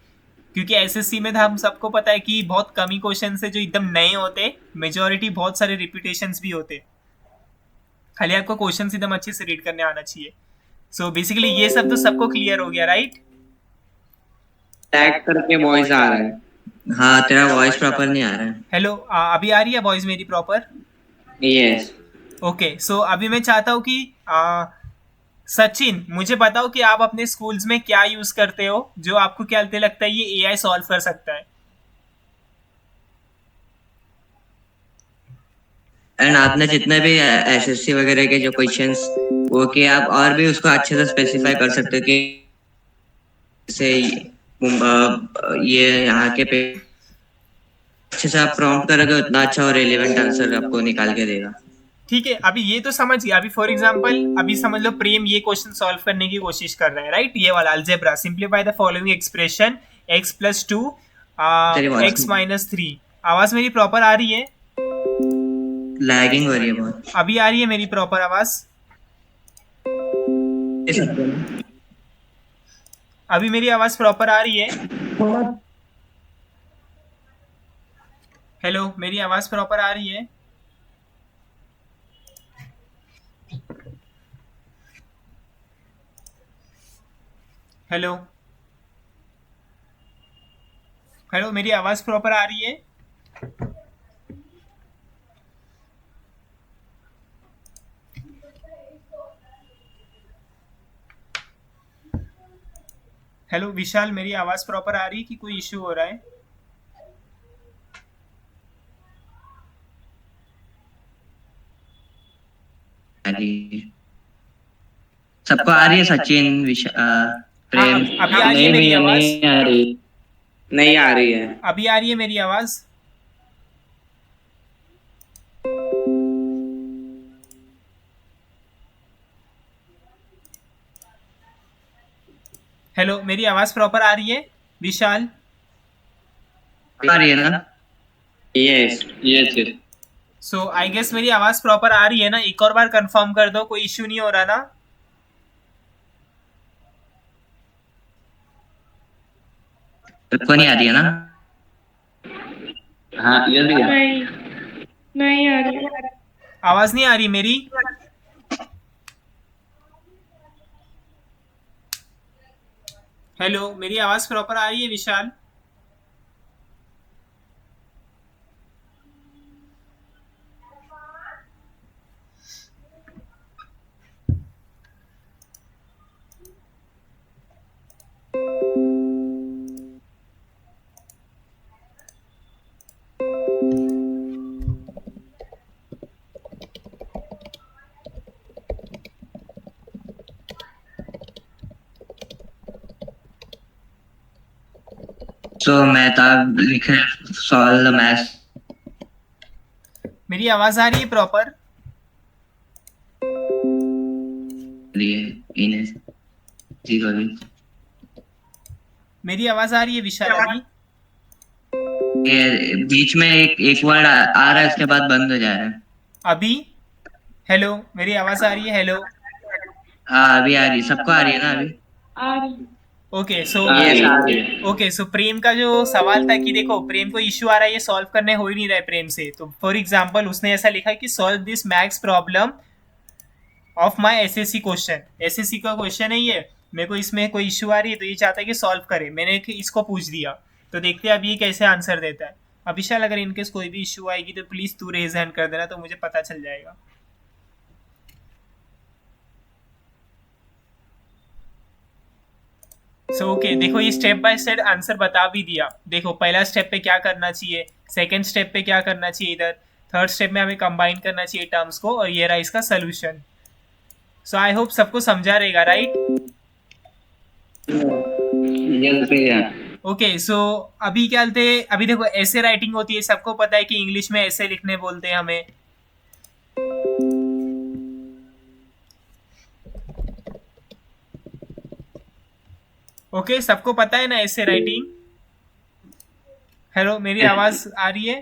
क्योंकि एसएससी में हम सबको पता है कि बहुत कम ही क्वेश्चन है जो एकदम नए होते, मेजोरिटी बहुत सारे रिपीटेशंस भी होते। खाली आपको क्वेश्चन एकदम अच्छे से रीड करने आना चाहिए। सो बेसिकली ये सब तो सबको क्लियर हो गया, राइट? टैग करके वॉइस आ रहा है। हाँ, तेरा वॉइस प्रॉपर नहीं आ रहा है। हेलो, अभी आ रही है वॉइस मेरी प्रॉपर? यस। ओके, सो अभी मैं चाहता हूँ कि सचिन मुझे बताओ कि आप अपने स्कूल्स में क्या यूज करते हो जो आपको क्या लगता है ये एआई सॉल्व कर सकता है। एंड आपने जितने भी एसएससी वगैरह के जो क्वेश्चंस वो कि आप और भी उसको अच्छे से स्पेसिफाई कर सकते हो कि जैसे ये यहाँ के पे अच्छे से आप प्रॉम्प्ट करोगे उतना अच्छा और रेलेवेंट आंसर आपको निकाल के देगा। ठीक है, अभी ये तो समझ गया। अभी फॉर एग्जांपल अभी समझ लो प्रेम ये क्वेश्चन सॉल्व करने की कोशिश कर रहा है, राइट? ये वाला algebra, simplify the following expression x + 2 x - 3। आवाज मेरी प्रॉपर आ रही है? लैगिंग हो रही है बहुत। अभी आ रही है मेरी प्रॉपर आवाज? अभी मेरी आवाज प्रॉपर आ रही है? थोड़ा हेलो, मेरी आवाज प्रॉपर आ रही है? हेलो हेलो, मेरी आवाज प्रॉपर आ रही है? हेलो विशाल, मेरी आवाज प्रॉपर आ रही है कि कोई इश्यू हो रहा है? सबको आ रही है? सचिन, प्रेम? अभी आ रही है मेरी आवाज? नहीं आ रही, नहीं आ रही है। अभी आ रही है मेरी आवाज? हेलो, मेरी आवाज प्रॉपर आ रही है विशाल? आ रही है ना? Yes yes yes. So I guess मेरी आवाज प्रॉपर आ रही है ना? एक और बार कंफर्म कर दो, कोई इश्यू नहीं हो रहा ना? सबको नहीं आ रही है ना? हाँ ये भी है। नहीं, नहीं आ रही। आवाज नहीं आ रही मेरी? हेलो, मेरी आवाज प्रॉपर आ रही है विशाल? सो मेहताब लिखे सॉल्व द मैथ्स। मेरी आवाज आ रही है प्रॉपर? इन्हें जीरो भी। मेरी आवाज आ रही है विशाल अभी? ये बीच में एक वर्ड आ रहा है, उसके बाद बंद हो जा रहा है। अभी? हेलो, मेरी आवाज आ रही है? हेलो। हाँ अभी आ रही है, सबको आ रही है ना अभी? आ रही। ओके सो यस आ रही है। ओके सो प्रेम का जो सवाल था कि देखो प्रेम को इश्यू आ रहा है, ये सॉल्व करने हो ही नहीं रहा है प्रेम से, तो फॉर एग्जांपल उसने ऐसा लिखा है कि solve this maths problem of my SSC question. SSC का क्वेश्चन है ये, मेरे को इसमें कोई इश्यू आ रही है तो ये चाहता है कि सॉल्व करे, मैंने इसको पूछ दिया, तो देखते हैं अब ये कैसे आंसर देता है। अब विशाल अगर इनकेस कोई भी इश्यू आएगी तो प्लीज तू रेज हैंड कर देना, तो मुझे पता चल जाएगा। सो ओके, देखो ये स्टेप बाय स्टेप आंसर बता भी दिया। देखो पहला स्टेप पे क्या करना चाहिए, सेकंड स्टेप पे क्या करना चाहिए, इधर थर्ड स्टेप में हमें कंबाइन करना चाहिए टर्म्स को, और ये रहा इसका सोल्यूशन। सो आई होप सबको समझा रहेगा, राइट? यस भैया। ओके सो अभी क्या बोलते हैं, अभी देखो ऐसे राइटिंग होती है, सबको पता है कि इंग्लिश में ऐसे लिखने बोलते हैं हमें। ओके सबको पता है ना ऐसे राइटिंग? हेलो, मेरी आवाज आ रही है?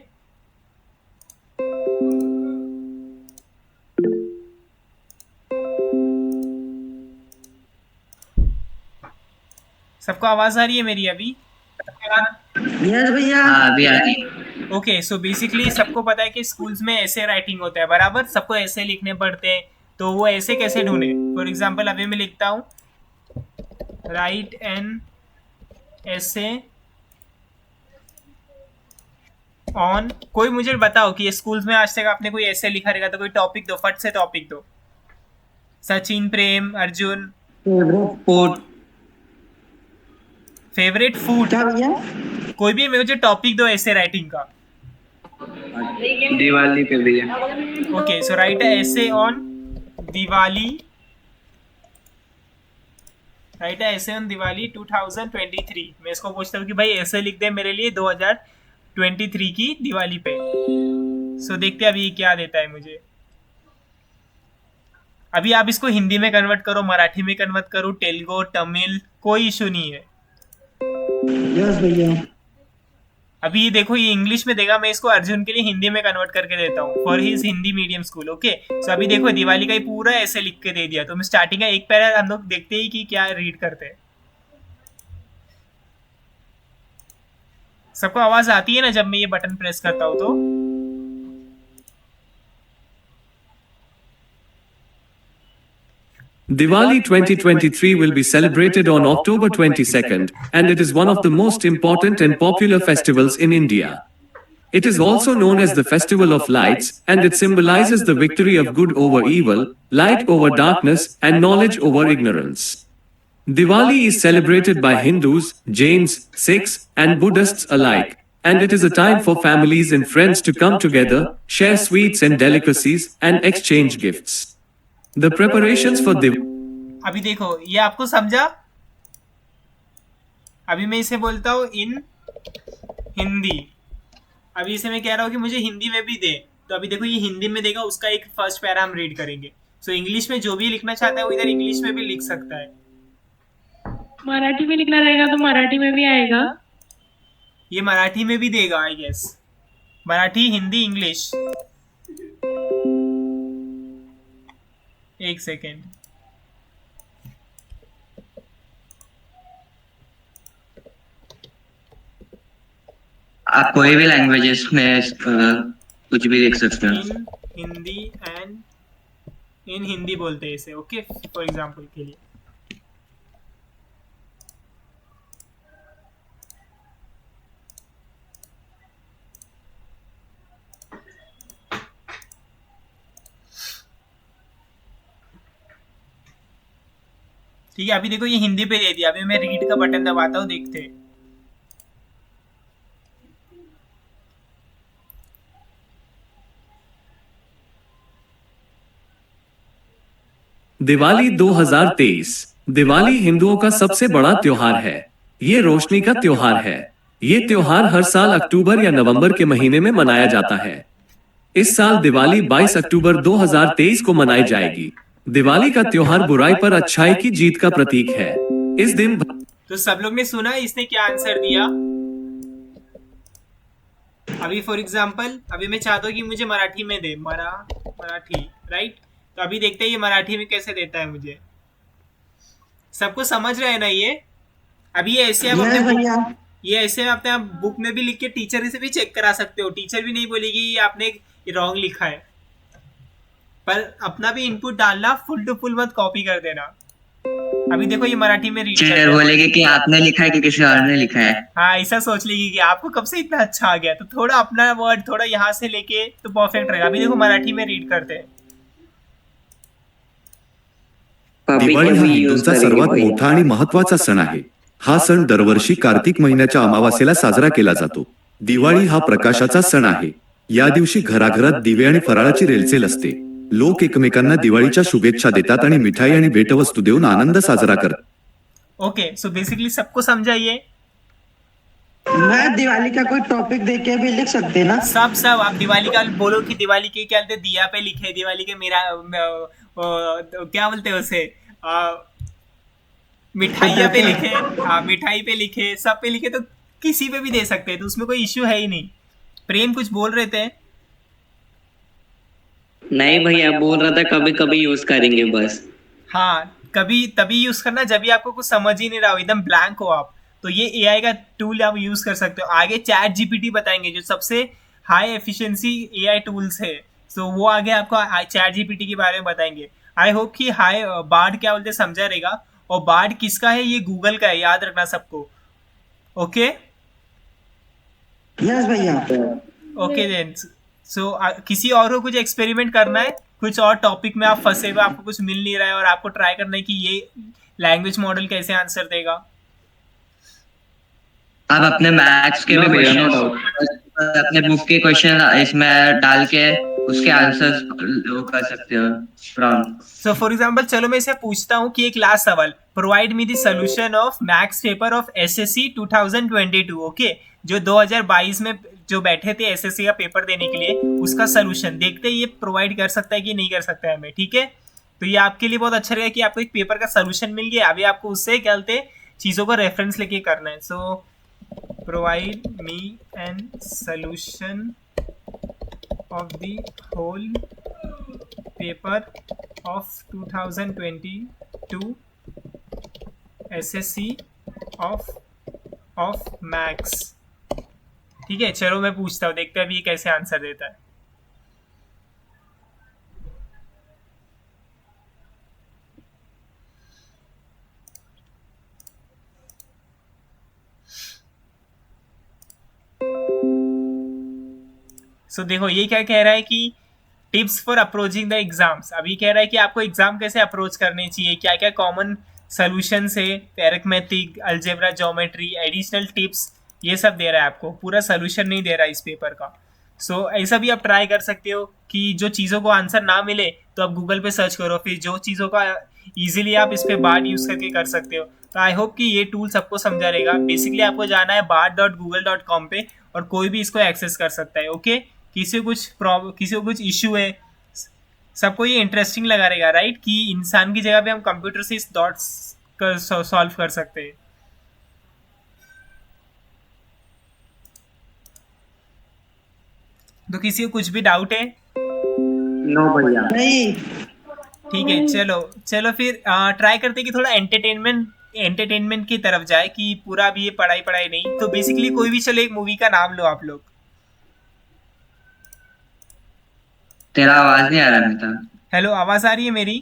सबको आवाज आ रही है मेरी अभी? यस भैया। हाँ अभी आ रही है। ओके सो बेसिकली सबको पता है कि स्कूल्स में ऐसे राइटिंग होता है, बराबर? सबको ऐसे लिखने पड़ते हैं, तो वो ऐसे कैसे ढूंढे? फॉर एग्जाम्पल अभी मैं लिखता हूँ राइट एन ऐसे ऑन, कोई मुझे बताओ कि ये स्कूल्स में आज तक आपने कोई ऐसे लिखा रहेगा, तो कोई टॉपिक दो, फट से टॉपिक दो। सचिन, प्रेम, अर्जुन। फूड। Favourite food? क्या भैया? कोई भी मुझे टॉपिक दो ऐसे राइटिंग का। दिवाली पे भैया। ओके सो राइट ऐसे ऑन दिवाली, राइट ऐसे ऑन दिवाली 2023। मैं इसको पूछता हूँ कि भाई ऐसे लिख दे मेरे लिए 2023 की दिवाली पे। सो देखते हैं अभी ये क्या देता है मुझे। अभी आप इसको हिंदी में कन्वर्ट करो, मराठी में कन्वर्ट करो, तेलुगु, तमिल, कोई इशू नहीं है। यस भैया। अभी ये देखो, ये इंग्लिश में देगा, मैं इसको अर्जुन के लिए हिंदी में कन्वर्ट करके देता हूँ for his Hindi medium school. Okay, so अभी देखो दिवाली का ही पूरा ऐसे लिख के दे दिया। तो मैं स्टार्टिंग का एक पैरा हम लोग देखते ही कि क्या रीड करते हैं। सबको आवाज आती है ना जब मैं ये बटन प्रेस करता हूँ तो? Diwali 2023 will be celebrated on October 22nd, and it is one of the most important and popular festivals in India. It is also known as the Festival of Lights, and it symbolizes the victory of good over evil, light over darkness, and knowledge over ignorance. Diwali is celebrated by Hindus, Jains, Sikhs, and Buddhists alike, and it is a time for families and friends to come together, share sweets and delicacies, and exchange gifts. The preparations for Diwali. अभी देखो ये आपको समझा? अभी मैं इसे बोलता हूँ इन हिंदी। अभी इसे मैं कह रहा हूँ कि मुझे हिंदी में भी दे, तो अभी देखो ये हिंदी में देगा, उसका एक फर्स्ट पैरा हम रीड करेंगे। सो इंग्लिश में जो भी लिखना चाहता है वो इधर इंग्लिश में भी लिख सकता है। मराठी में लिखना रहेगा तो मराठी में भी आएगा। ये मराठी में भी देगा I guess. Marathi, Hindi, English. एक सेकेंड। आप कोई भी लैंग्वेजेस में कुछ भी लिख सकते हो। इन हिंदी एंड इन हिंदी बोलते हैं इसे। ओके, फॉर एग्जांपल के लिए ठीक है। अभी देखो ये हिंदी पे दे दिया। अभी मैं रीड का बटन दबाता हूँ, देखते हैं। दिवाली 2023। दिवाली हिंदुओं का सबसे बड़ा त्योहार है। ये रोशनी का त्योहार है। ये त्योहार हर साल अक्टूबर या नवंबर के महीने में मनाया जाता है। इस साल दिवाली 22 अक्टूबर 2023 को मनाई जाएगी। दिवाली का त्योहार बुराई पर अच्छाई की जीत का प्रतीक है। इस दिन तो सब लोग ने सुना इसने क्या आंसर दिया? अभी फॉर एग्जांपल अभी मैं चाहता हूँ कि मुझे मराठी में दे, मराठी, राइट? तो अभी देखते हैं ये मराठी में कैसे देता है मुझे। सबको समझ रहे हैं ना ये? अभी ये ऐसे आप अपने बुक में भी लिख के टीचर से भी चेक करा सकते हो। टीचर भी नहीं बोलेगी ये आपने रॉन्ग लिखा है, पर अपना भी इनपुट डालना, फुल टू फुल मत कॉपी कर देना। अभी देखो ये मराठी में रीड टीचर बोलेगी कि आपने लिखा है कि किसी और ने लिखा है। हाँ, ऐसा सोच लेगी कि आपको कब से इतना अच्छा आ गया, तो थोड़ा अपना वर्ड थोड़ा यहाँ से लेके तो परफेक्ट रहेगा। अभी देखो मराठी में रीड करते हैं। दिवाळी हा हिंदूंचा सर्वात मोठा आणि महत्त्वाचा सण आहे। हा सण दरवर्षी कार्तिक महिन्याच्या अमावास्येला साजरा केला जातो। दिवाळी हा प्रकाशाचा सण आहे। या दिवशी घराघरात दिवे आणि फराळाची रेलचेल असते। लोक एकमेकांना दिवाळीच्या शुभेच्छा देतात आणि मिठाई आणि भेटवस्तू देऊन आनंद साजरा करतात। ओके, सो बेसिकली सबको समझाइए। मैं दिवाली का कोई टॉपिक दे के भी लिख सकते ना? सब आप दिवाली का बोलो कि दिवाली के क्या बोलते, दिया पे लिखे, दिवाली के मेरा क्या बोलते हैं उसे, मिठाइया पे लिखे। हाँ, मिठाई पे लिखे, सब पे लिखे, तो किसी पे भी दे सकते हैं, तो उसमें कोई इश्यू है ही नहीं। प्रेम कुछ बोल रहे थे? नहीं भैया, बोल रहा था कभी कभी यूज करेंगे बस। हाँ, कभी तभी यूज करना जब भी आपको कुछ समझ ही नहीं रहा हो, एकदम ब्लैंक हो आप, तो ये एआई का टूल आप यूज कर सकते हो। आगे चैट जीपीटी बताएंगे जो सबसे हाई एफिशिएंसी एआई टूल्स है, सो वो आगे आपको चैट जीपीटी के बारे में बताएंगे। आई होप कि हाई बार्ड क्या बोलते समझा रहेगा। और बार्ड किसका है? ये गूगल का है, याद रखना सबको। ओके यस भैया। Okay then. सो किसी और को कुछ एक्सपेरिमेंट करना है, कुछ और टॉपिक में आप फंसे हुए, आपको कुछ मिल नहीं रहा है और आपको ट्राई करना है कि ये लैंग्वेज मॉडल कैसे आंसर देगा। आप अपने मैथ्स के भी क्वेश्चन, अपने बुक के क्वेश्चन इसमें डाल के उसके आंसर्स कर सकते हो प्रॉम्प्ट। सो फॉर एग्जांपल चलो मैं इसे पूछता हूँ कि एक लास्ट सवाल, provide me the solution of maths paper of SSC 2022। Okay, जो 2022 में जो बैठे थे एसएससी का पेपर देने के लिए, उसका सॉल्यूशन देखते हैं ये प्रोवाइड कर सकता है कि नहीं कर सकता है हमें। ठीक है, तो ये आपके लिए बहुत अच्छा रहेगा कि आपको एक पेपर का सॉल्यूशन मिल गया। अभी आपको उससे क्या बोलते चीज़ों को रेफरेंस लेके करना है। सो provide me an solution of the whole paper of 2022 SSC of maths. ठीक है, चलो मैं पूछता हूँ, देखते हैं अभी ये कैसे आंसर देता है। सो देखो ये क्या कह रहा है कि tips for approaching the exams. अभी कह रहा है कि आपको एग्जाम कैसे अप्रोच करने चाहिए, क्या क्या कॉमन सॉल्यूशंस है, arithmetic, algebra, geometry, additional tips, ये सब दे रहा है आपको, पूरा सोल्यूशन नहीं दे रहा है इस पेपर का। सो ऐसा भी आप ट्राई कर सकते हो कि जो चीज़ों को आंसर ना मिले तो आप गूगल पे सर्च करो, फिर जो चीज़ों का इजीली आप इस पे बार्ड यूज़ करके कर सकते हो। तो आई होप कि ये टूल सबको समझा रहेगा। बेसिकली आपको जाना है bard.google.com पे और कोई भी इसको एक्सेस कर सकता है। ओके, किसी को कुछ इशू है, सबको ये इंटरेस्टिंग लगा रहेगा, राइट, कि इंसान की जगह पे हम कंप्यूटर से इस डॉट्स कर सॉल्व कर सकते हैं। तो किसी को कुछ भी डाउट है? नो भैया। नहीं। ठीक है, चलो फिर ट्राई करते हैं कि थोड़ा एंटरटेनमेंट की तरफ जाए, कि पूरा भी ये पढ़ाई नहीं। तो बेसिकली कोई भी, चलो एक मूवी का नाम लो आप लोग। तेरा आवाज नहीं आ रहा मिता। हेलो, आवाज आ रही है मेरी?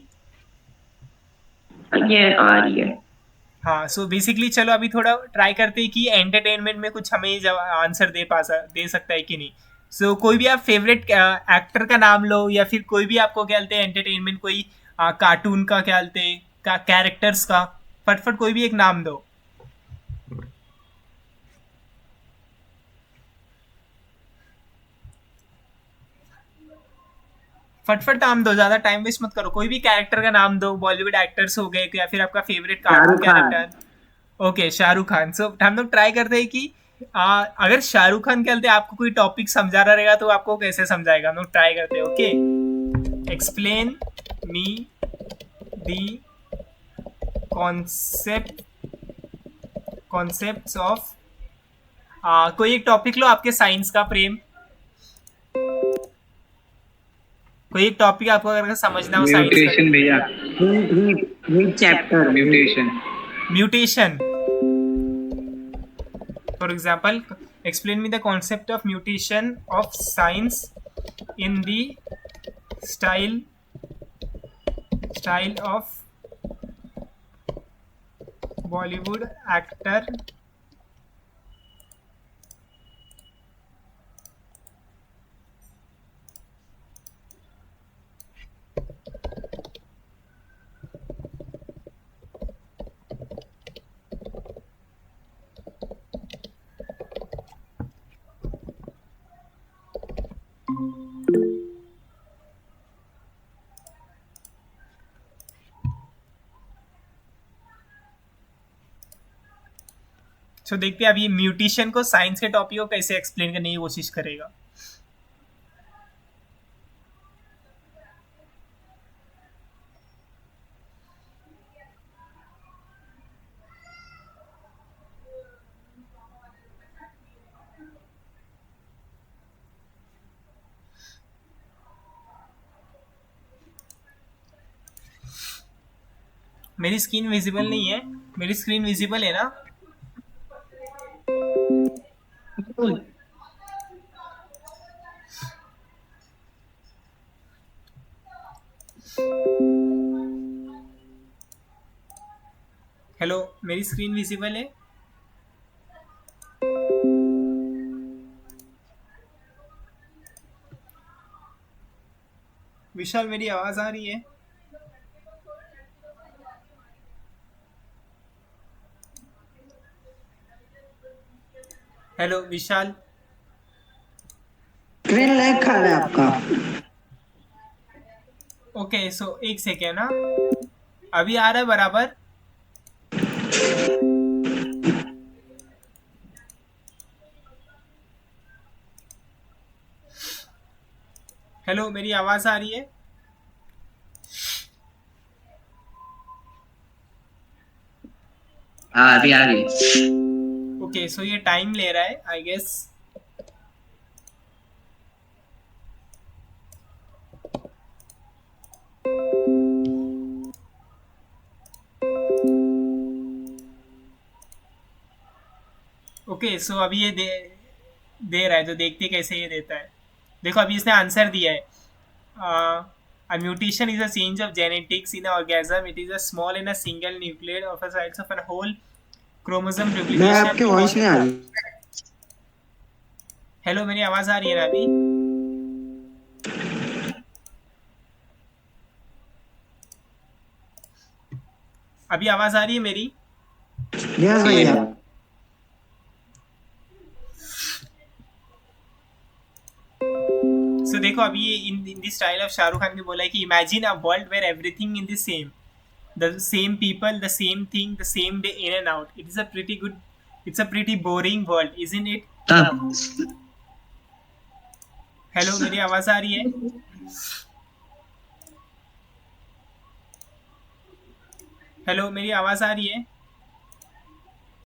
ये आ रही है। हाँ, सो बेसिकली चलो अभी थोड़ा ट्राई करते हैं कि एंटरटेनमेंट में कुछ हमें आंसर दे सकता है कि नहीं। सो कोई भी आप फेवरेट एक्टर का नाम लो, या फिर कोई भी आपको क्या बोलते हैं एंटरटेनमेंट, कोई कार्टून का क्या बोलते हैं का कैरेक्टर्स का, फटफट कोई भी एक नाम दो। फटफट नाम दो, ज्यादा टाइम वेस्ट मत करो। कोई भी कैरेक्टर का नाम दो, बॉलीवुड एक्टर्स हो गए या फिर आपका favourite cartoon Shahrukh Khan. Character. Okay, Shahrukh Khan. So हम लोग ट्राई करते हैं कि अगर शाहरुख खान कहते हैं आपको कोई टॉपिक समझा रहा रहेगा तो आपको कैसे समझाएगा, हम लोग ट्राई करते हैं। Okay, explain me the concepts of, कोई एक टॉपिक लो आपके साइंस का, प्रेम। कोई एक टॉपिक आपको अगर समझना हो साइंस म्यूटेशन भैया। Chapter mutation. Mutation. For example, explain me the concept of mutation of science in the style of Bollywood actor so देखते हैं अब ये म्यूटेशन को, साइंस के टॉपिक को कैसे एक्सप्लेन करने की कोशिश करेगा। मेरी स्क्रीन विजिबल नहीं है? मेरी स्क्रीन विजिबल है ना? हेलो, मेरी स्क्रीन विजिबल है? विशाल, मेरी आवाज आ रही है? हेलो विशाल। स्क्रीन लैग खा रहा है आपका। ओके, सो एक सेकेंड ना, अभी आ रहा है बराबर? हेलो, मेरी आवाज आ रही है? हाँ अभी आ रही। ओके सो ये टाइम ले रहा है आई गेस. ओके सो अभी ये दे रहा है, तो देखते कैसे ये देता है. देखो अभी इसने आंसर दिया है. A mutation is a change of genetics in an organism. It is a small in a single nucleate of a size of a whole chromosome मैं duplication. आपके वॉइस नहीं आ रही. हेलो, मेरी आवाज आ रही है ना अभी? अभी आवाज आ रही है मेरी? यस भैया. सो देखो अभी ये in the style of Shahrukh Khan ने बोला है कि imagine a world where everything in the same people, the same thing, the same day in and out. It's a pretty boring world, isn't it? तब हेलो, मेरी आवाज आ रही है? हेलो, मेरी आवाज आ रही है?